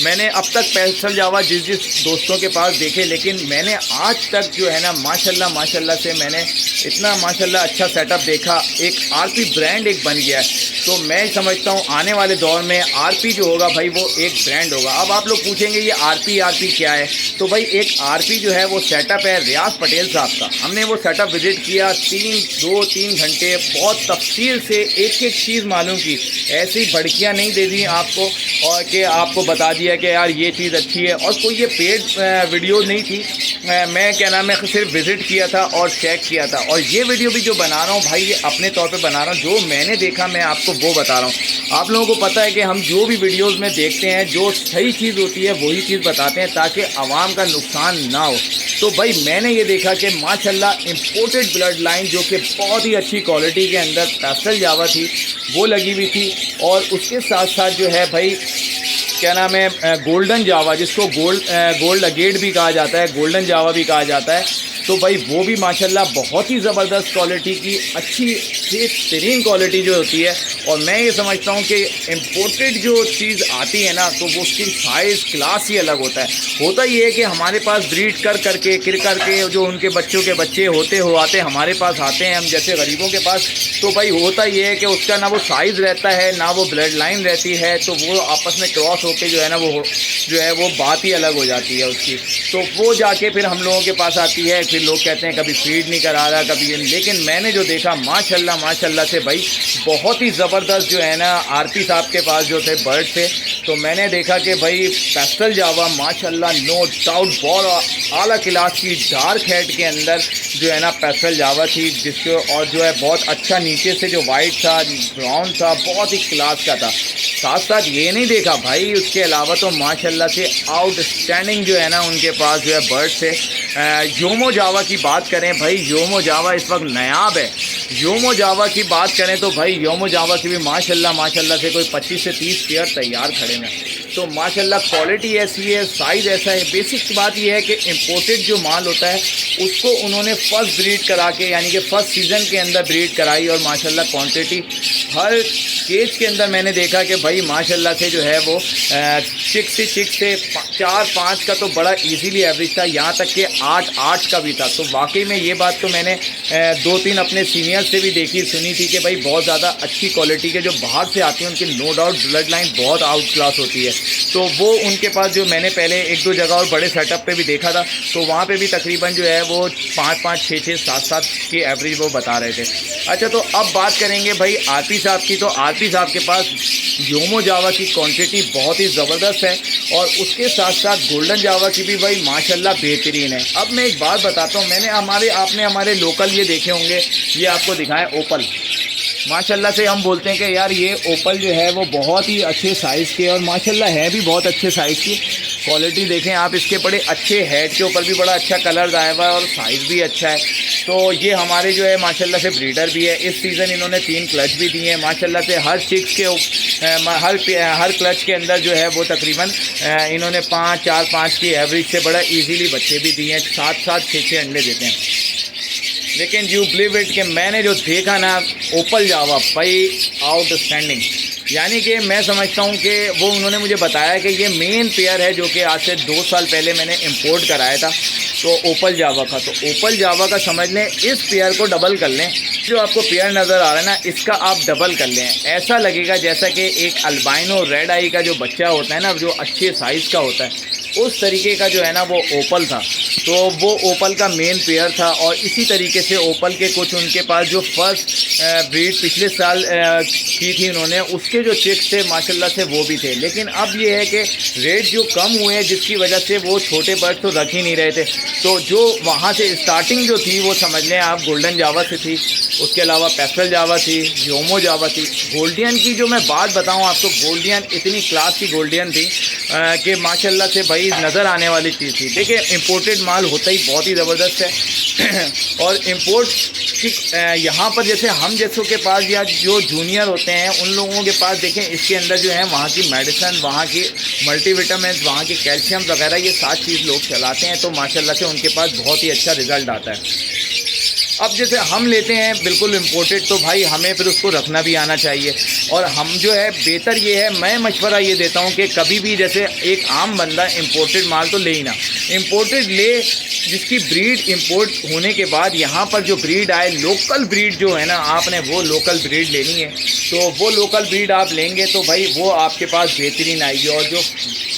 میں نے اب تک پیسل جاوا جس دوستوں کے پاس دیکھے، لیکن میں نے آج تک جو ہے نا ماشاءاللہ سے میں نے اتنا ماشاءاللہ اچھا سیٹ اپ دیکھا. ایک آر پی برانڈ ایک بن گیا ہے. تو میں سمجھتا ہوں آنے والے دور میں آر پی جو ہوگا بھائی وہ ایک برانڈ ہوگا. اب آپ لوگ پوچھیں گے یہ آر پی کیا ہے؟ تو بھائی ایک آر پی جو ہے وہ سیٹ اپ ہے ریاض پٹیل صاحب کا. ہم نے وہ سیٹ اپ وزٹ کیا، 3 گھنٹے بہت تفصیل سے ایک چیز معلوم کی. ایسی بڑکیاں نہیں دے دی آپ کو اور کہ آپ کو بتا دیا کہ یار یہ چیز اچھی ہے، اور کوئی یہ پیڈ ویڈیو نہیں تھی. میں کیا نام ہے صرف وزٹ کیا تھا اور چیک کیا تھا. اور یہ ویڈیو بھی جو بنا رہا ہوں بھائی یہ اپنے طور پہ بنا رہا ہوں، جو میں نے دیکھا میں آپ کو وہ بتا رہا ہوں. آپ لوگوں کو پتہ ہے کہ ہم جو بھی ویڈیوز میں دیکھتے ہیں جو صحیح چیز ہوتی ہے وہی چیز بتاتے ہیں تاکہ عوام کا نقصان نہ ہو. تو بھائی میں نے یہ دیکھا کہ ماشاءاللہ امپورٹڈ بلڈ لائن جو کہ بہت ہی اچھی کوالٹی کے اندر پیسل جاوا تھی وہ لگی ہوئی تھی. اور اس کے ساتھ ساتھ جو ہے بھائی کیا نام ہے گولڈن جاوا، جس کو گولڈ اگیٹ بھی کہا جاتا ہے، گولڈن جاوا بھی کہا جاتا ہے. تو بھائی وہ بھی ماشاءاللہ بہت ہی زبردست کوالٹی کی اچھی بہترین کوالٹی جو ہوتی ہے. اور میں یہ سمجھتا ہوں کہ امپورٹڈ جو چیز آتی ہے نا تو وہ اس کی سائز کلاس ہی الگ ہوتا ہے. ہوتا یہ ہے کہ ہمارے پاس بریڈ کر کے جو ان کے بچوں کے بچے آتے ہمارے پاس آتے ہیں ہم جیسے غریبوں کے پاس. تو بھائی ہوتا یہ ہے کہ اس کا نہ وہ سائز رہتا ہے نہ وہ بلڈ لائن رہتی ہے، تو وہ آپس میں کراس ہو کے جو ہے نا وہ بات ہی الگ ہو جاتی ہے اس کی. تو وہ جا کے پھر ہم لوگوں کے پاس آتی ہے. پھر لوگ کہتے ہیں کبھی فیڈ نہیں کرا رہا کبھی، لیکن میں نے جو دیکھا ماشاءاللہ سے بھائی بہت ہی زبردست جو ہے نا آر پی صاحب کے پاس جو تھے برڈ تھے. تو میں نے دیکھا کہ بھائی پیسل جاوا ماشاءاللہ نو ڈاؤٹ بہت اعلیٰ کلاس کی ڈارک ہیڈ کے اندر جو ہے نا پیسل جاوا تھی، جس کو اور جو ہے بہت اچھا نیچے سے جو وائٹ تھا براؤن تھا بہت ہی کلاس کا تھا. ساتھ یہ نہیں دیکھا بھائی اس کے علاوہ تو ماشاءاللہ سے آؤٹ اسٹینڈنگ جو ہے نا ان کے پاس جو ہے برڈ سے یومو جاوا کی بات کریں بھائی یومو جاوا اس وقت نایاب ہے. یومو جاوا کی بات کریں تو بھائی یومو جاوا کی بھی ماشاءاللہ سے کوئی 25 سے 30 پیئر تیار کھڑے ہیں. تو ماشاءاللہ کوالٹی ایسی ہے، سائز ایسا ہے. بیسک بات یہ ہے کہ امپورٹڈ جو مال ہوتا ہے اس کو انہوں نے فرسٹ بریڈ کرا کے یعنی کہ فرسٹ سیزن کے اندر بریڈ کرائی. اور ماشاءاللہ کوانٹٹی ہر کیج کے اندر میں نے دیکھا کہ بھائی ماشاءاللہ سے جو ہے وہ چک سے 4-5 کا تو بڑا ایزیلی ایوریج تھا، یہاں تک کہ 8 کا بھی تھا. تو واقعی میں یہ بات تو میں نے 2-3 اپنے سینئر سے بھی دیکھی سنی تھی کہ بھائی بہت زیادہ اچھی کوالٹی کے جو باہر سے آتی ہیں ان کی نو ڈاؤٹ بلڈ لائن بہت آؤٹ کلاس ہوتی ہے. تو وہ ان کے پاس جو میں نے پہلے 1-2 جگہ اور بڑے سیٹ اپ پہ بھی دیکھا تھا تو وہاں پہ بھی تقریباً جو ہے وہ 5-5 6-6 7-7 کی ایوریج وہ بتا رہے تھے. اچھا تو اب بات کریں گے بھائی آر پی صاحب کی. تو آر پی صاحب کے پاس یومو جاوا کی کوانٹٹی بہت ہی زبردست ہے اور اس کے ساتھ ساتھ گولڈن جاوا کی بھی بھائی ماشاءاللہ بہترین ہے. اب میں ایک بات بتاتا ہوں، میں نے آپ نے ہمارے لوکل یہ دیکھے ہوں گے، یہ آپ کو دکھائیں اوپل. ماشاءاللہ سے ہم بولتے ہیں کہ یار یہ اوپل جو ہے وہ بہت ہی اچھے سائز کے اور ماشاءاللہ ہے بھی بہت اچھے سائز کی. کوالٹی دیکھیں آپ اس کے بڑے اچھے ہیڈ کے اوپر بھی بڑا اچھا کلر آیا ہوا ہے اور سائز بھی اچھا ہے. تو یہ ہمارے جو ہے ماشاءاللہ سے بریڈر بھی ہے. اس سیزن انہوں نے 3 کلچ بھی دیے ہیں ماشاءاللہ سے. ہر چکس کے ہر کلچ کے اندر جو ہے وہ تقریباً انہوں نے 4-5 کی ایوریج سے بڑا ایزیلی بچے بھی دیے ہیں. 7-7 6-6 انڈے دیتے ہیں. لیکن یو بلیو اٹ کہ میں نے جو دیکھا نا اوپل جاوا بھائی آؤٹ اسٹینڈنگ، یعنی کہ میں سمجھتا ہوں کہ وہ انہوں نے مجھے بتایا کہ یہ مین پیئر ہے جو کہ آج سے 2 سال پہلے میں نے امپورٹ کرایا تھا تو اوپل جاوا کا. تو اوپل جاوا کا سمجھ لیں اس پیئر کو ڈبل کر لیں، جو آپ کو پیئر نظر آ رہا ہے نا اس کا آپ ڈبل کر لیں. ایسا لگے گا جیسا کہ ایک البائنو ریڈ آئی کا جو بچہ ہوتا ہے نا جو اچھے سائز کا ہوتا ہے اس طریقے کا جو ہے نا وہ اوپل تھا. تو وہ اوپل کا مین پیئر تھا. اور اسی طریقے سے اوپل کے کچھ ان کے پاس جو فرسٹ بریڈ پچھلے سال کی تھی انہوں نے اس کے جو چیکس تھے ماشاءاللہ سے وہ بھی تھے. لیکن اب یہ ہے کہ ریٹ جو کم ہوئے ہیں جس کی وجہ سے وہ چھوٹے برڈ تو رکھ ہی نہیں رہے تھے. تو جو وہاں سے اسٹارٹنگ جو تھی وہ سمجھ لیں آپ گولڈن جاوا سے تھی، اس کے علاوہ پیسل جاوا تھی، یومو جاوا تھی. گولڈین کی جو میں بات بتاؤں آپ کو، گولڈین اتنی کلاس کی گولڈین تھی کہ ماشاءاللہ سے بھائی نظر آنے والی چیز تھی. دیکھیں امپورٹڈ مال ہوتا ہی بہت ہی زبردست ہے اور امپورٹ کی یہاں پر جیسے ہم جیسوں کے پاس یا جو جونیئر ہوتے ہیں ان لوگوں کے پاس دیکھیں اس کے اندر جو ہے وہاں کی میڈیسن، وہاں کی ملٹی وٹامنس، وہاں کی کیلشیم وغیرہ یہ 7 چیز لوگ چلاتے ہیں تو ماشاءاللہ سے ان کے پاس بہت ہی اچھا رزلٹ آتا ہے. اب جیسے ہم لیتے ہیں بالکل امپورٹڈ تو بھائی ہمیں پھر اس کو رکھنا بھی آنا چاہیے، اور ہم جو ہے بہتر یہ ہے، میں مشورہ یہ دیتا ہوں کہ کبھی بھی جیسے ایک عام بندہ امپورٹڈ مال تو لے ہی نہ، امپورٹڈ لے جس کی بریڈ امپورٹ ہونے کے بعد یہاں پر جو بریڈ آئے، لوکل بریڈ جو ہے نا، آپ نے وہ لوکل بریڈ لینی ہے، تو وہ لوکل بریڈ آپ لیں گے تو بھائی وہ آپ کے پاس بہترین آئے گی۔ اور جو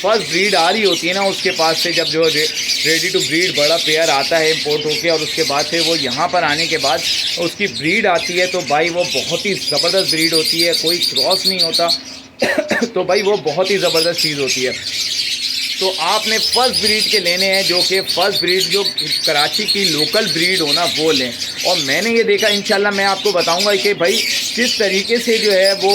فرسٹ بریڈ آ رہی ہوتی ہے نا، اس کے پاس سے جب جو ریڈی ٹو بریڈ بڑا پیئر آتا ہے امپورٹ ہو کے، اور اس کے بعد سے وہ یہاں پر آنے کے بعد اس کی بریڈ آتی ہے تو بھائی وہ بہت ہی زبردست بریڈ ہوتی ہے، کوئی کراس نہیں ہوتا تو بھائی وہ بہت ہی زبردست چیز ہوتی ہے۔ تو آپ نے فرسٹ بریڈ کے لینے ہیں، جو کہ فرسٹ بریڈ جو کراچی کی لوکل بریڈ ہونا وہ لیں۔ اور میں نے یہ دیکھا، انشاءاللہ میں آپ کو بتاؤں گا کہ بھائی کس طریقے سے جو ہے وہ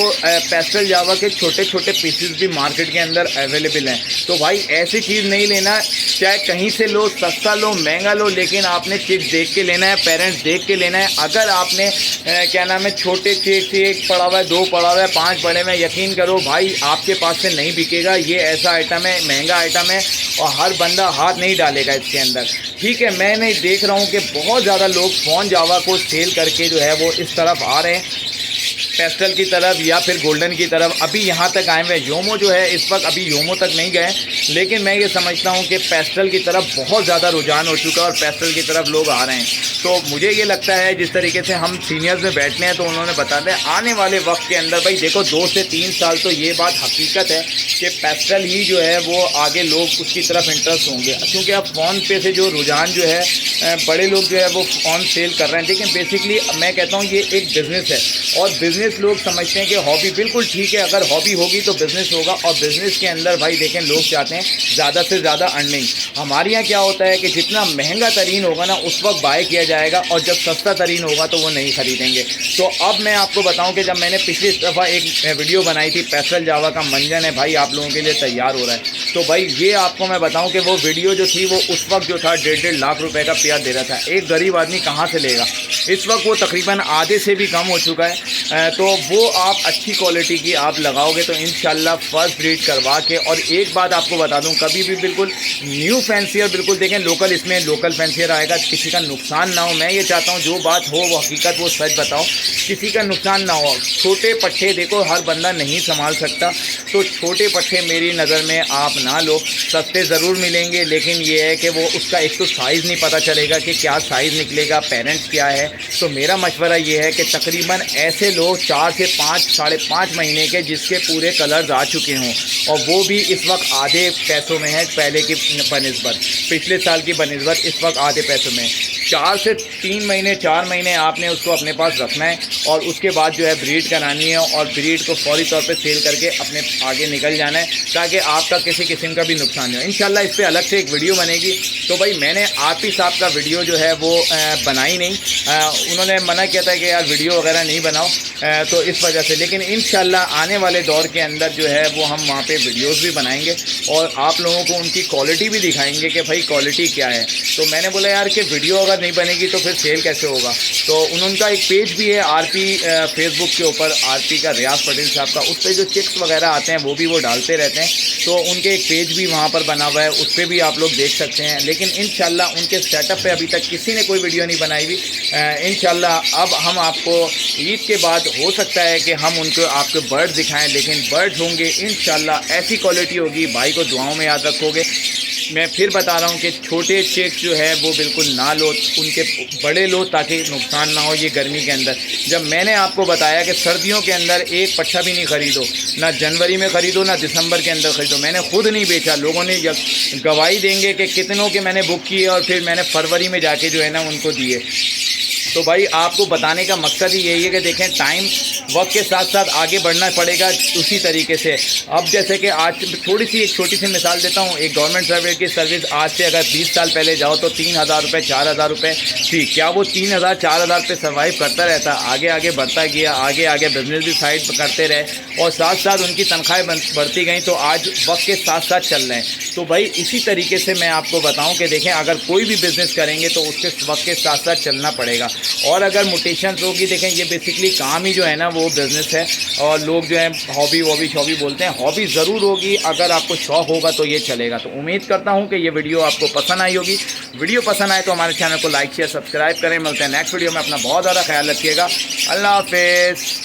پیسٹل جاوا کے چھوٹے چھوٹے پیسز بھی مارکیٹ کے اندر اویلیبل ہیں۔ تو بھائی ایسی چیز نہیں لینا، چاہے کہیں سے لو، سستا لو مہنگا لو، لیکن آپ نے چیک دیکھ کے لینا ہے، پیرنٹس دیکھ کے لینا ہے۔ اگر آپ نے کیا نام ہے چھوٹے چیک سے 1 پڑا ہوا ہے، 2 پڑا ہوا ہے، 5 پڑے میں، یقین کرو بھائی آپ کے پاس سے نہیں بکے گا۔ یہ ایسا آئٹم ہے، مہنگا آئٹم ہے، اور ہر بندہ ہاتھ نہیں ڈالے گا اس کے اندر، ٹھیک ہے۔ میں نے دیکھ رہا ہوں کہ بہت زیادہ لوگ فون جاوا کو سیل کر کے جو ہے وہ اس طرف آ رہے ہیں، پیسٹل کی طرف یا پھر گولڈن کی طرف۔ ابھی یہاں تک آئے ہوئے، یومو جو ہے اس وقت ابھی یومو تک نہیں گئے، لیکن میں یہ سمجھتا ہوں کہ پیسٹل کی طرف بہت زیادہ رجحان ہو چکا ہے، اور پیسٹل کی طرف لوگ آ رہے ہیں۔ تو مجھے یہ لگتا ہے جس طریقے سے ہم سینئرز میں بیٹھنے ہیں تو انہوں نے بتا دیں آنے والے وقت کے اندر، بھائی دیکھو 2 سے 3 سال تو یہ بات حقیقت ہے کہ پیسٹل ہی جو ہے وہ آگے لوگ اس کی طرف انٹرسٹ ہوں گے، کیونکہ اب فون پہ سے جو رجحان جو ہے بڑے لوگ جو ہے وہ فون سیل کر رہے ہیں۔ لیکن بیسکلی میں کہتا ہوں یہ ایک بزنس ہے، اور بزنس لوگ سمجھتے ہیں کہ ہابی، بالکل ٹھیک ہے، اگر ہابی ہوگی تو بزنس ہوگا، اور بزنس کے اندر بھائی دیکھیں لوگ چاہتے ہیں زیادہ سے زیادہ ارننگ۔ ہمارے یہاں کیا ہوتا ہے کہ جتنا مہنگا ترین ہوگا نا اس وقت بائی کیا جائے گا، اور جب سستا ترین ہوگا تو وہ نہیں خریدیں گے۔ تو اب میں آپ کو بتاؤں کہ جب میں نے پچھلی دفعہ ایک ویڈیو بنائی تھی پیسٹل جاوا کا منجن ہے بھائی آپ لوگوں کے لیے تیار ہو رہا ہے، تو بھائی یہ آپ کو میں بتاؤں کہ وہ ویڈیو جو تھی وہ اس وقت جو تھا 1.5 لاکھ روپے کا پیئر دے رہا تھا۔ ایک غریب آدمی کہاں سے لے گا؟ اس وقت وہ تقریباً آدھے سے بھی کم ہو چکا ہے۔ تو وہ آپ اچھی کوالٹی کی آپ لگاؤ گے تو انشاءاللہ فرسٹ بریڈ کروا کے۔ اور ایک بات آپ کو بتا دوں، کبھی بھی بالکل نیو فینسیئر بالکل دیکھیں لوکل، اس میں لوکل فینسیئر آئے گا، کسی کا نقصان نہ ہو۔ میں یہ چاہتا ہوں جو بات ہو وہ حقیقت، وہ سچ بتاؤ، کسی کا نقصان نہ ہو۔ چھوٹے پٹھے دیکھو ہر بندہ نہیں سنبھال سکتا، تو چھوٹے پٹھے میری نظر میں آپ نہ لو، سستے ضرور ملیں گے، لیکن یہ ہے کہ وہ اس کا ایک تو سائز نہیں پتہ چلے گا کہ کیا سائز نکلے گا، پیرنٹس کیا ہے۔ تو میرا مشورہ یہ ہے کہ تقریباً ایسے لو 4 سے 5 ساڑھے 5 مہینے کے جس کے پورے کلرز آ چکے ہوں، اور وہ بھی اس وقت آدھے پیسوں میں ہے پہلے کی بنسبت، پچھلے سال کی بنسبت اس وقت آدھے پیسوں میں۔ 4 سے 3 مہینے 4 مہینے آپ نے اس کو اپنے پاس رکھنا ہے، اور اس کے بعد جو ہے بریڈ کرانی ہے، اور بریڈ کو فوری طور پہ سیل کر کے اپنے آگے نکل جانا ہے، تاکہ آپ کا کسی قسم کا بھی نقصان نہیں ہو۔ انشاءاللہ اس پہ الگ سے ایک ویڈیو بنے گی۔ تو بھائی میں نے عاطف صاحب کا ویڈیو جو ہے وہ بنائی نہیں، انہوں نے منع کیا تھا کہ یار ویڈیو وغیرہ نہیں بناؤ، تو اس وجہ سے، لیکن انشاءاللہ آنے والے دور کے اندر جو ہے وہ ہم وہاں پہ ویڈیوز بھی بنائیں گے، اور آپ لوگوں کو ان کی کوالٹی بھی دکھائیں گے کہ بھائی کوالٹی کیا ہے۔ تو میں نے بولا یار کہ ویڈیو اگر نہیں بنے گی تو پھر سیل کیسے ہوگا؟ تو انہوں کا ایک پیج بھی ہے RP فیس بک کے اوپر، RP کا ریاض پٹیل صاحب کا، اس پہ جو چیکس وغیرہ آتے ہیں وہ بھی وہ ڈالتے رہتے ہیں، تو ان کے ایک پیج بھی وہاں پر بنا ہوا ہے، اس پہ بھی آپ لوگ دیکھ سکتے ہیں۔ لیکن انشاءاللہ ان کے سیٹ اپ پہ ابھی تک کسی نے کوئی ویڈیو نہیں بنائی ہوئی۔ انشاءاللہ اب ہم آپ کو عید کے بعد ہو سکتا ہے کہ ہم ان کو آپ کو برڈ دکھائیں، لیکن برڈ ہوں گے انشاءاللہ ایسی کوالٹی ہوگی، بھائی کو دعاؤں میں یاد رکھو گے۔ میں پھر بتا رہا ہوں کہ چھوٹے چیک جو ہے وہ بالکل نہ لو، ان کے بڑے لو تاکہ نقصان نہ ہو یہ گرمی کے اندر۔ جب میں نے آپ کو بتایا کہ سردیوں کے اندر ایک پٹھا بھی نہیں خریدو، نہ جنوری میں خریدو نہ دسمبر کے اندر خریدو، میں نے خود نہیں بیچا، لوگوں نے گواہی دیں گے کہ کتنوں کے میں نے بک کیے، اور پھر میں نے فروری میں جا کے جو ہے نا ان کو دیے۔ تو بھائی آپ کو بتانے کا مقصد ہی یہی ہے کہ دیکھیں ٹائم وقت کے ساتھ ساتھ آگے بڑھنا پڑے گا اسی طریقے سے۔ اب جیسے کہ آج تھوڑی سی ایک چھوٹی سی مثال دیتا ہوں، ایک گورنمنٹ سروس کی سروس آج سے اگر 20 سال پہلے جاؤ تو 3,000 روپے 4,000 روپے تھی، کیا وہ 3,000 4,000 پہ سروائیو کرتا رہتا؟ آگے آگے بڑھتا گیا، آگے آگے بزنس بھی سائڈ کرتے رہے، اور ساتھ ساتھ ان کی تنخواہیں بڑھتی گئیں، تو آج وقت کے ساتھ ساتھ چل رہے ہیں۔ تو بھائی اسی طریقے سے میں آپ کو بتاؤں کہ دیکھیں اگر کوئی بھی بزنس کریں گے تو اس کے وقت کے ساتھ ساتھ چلنا پڑے گا۔ اور اگر موٹیشنس ہوگی، دیکھیں یہ بیسکلی کام ہی جو ہے نا وہ بزنس ہے، اور لوگ جو ہیں ہابی شابی بولتے ہیں، ہابی ضرور ہوگی، اگر آپ کو شوق ہوگا تو یہ چلے گا۔ تو امید کرتا ہوں کہ یہ ویڈیو آپ کو پسند آئی ہوگی۔ ویڈیو پسند آئے تو ہمارے چینل کو لائک شیئر سبسکرائب کریں۔ ملتے ہیں نیکسٹ ویڈیو میں، اپنا بہت زیادہ خیال رکھیے گا۔ اللہ حافظ۔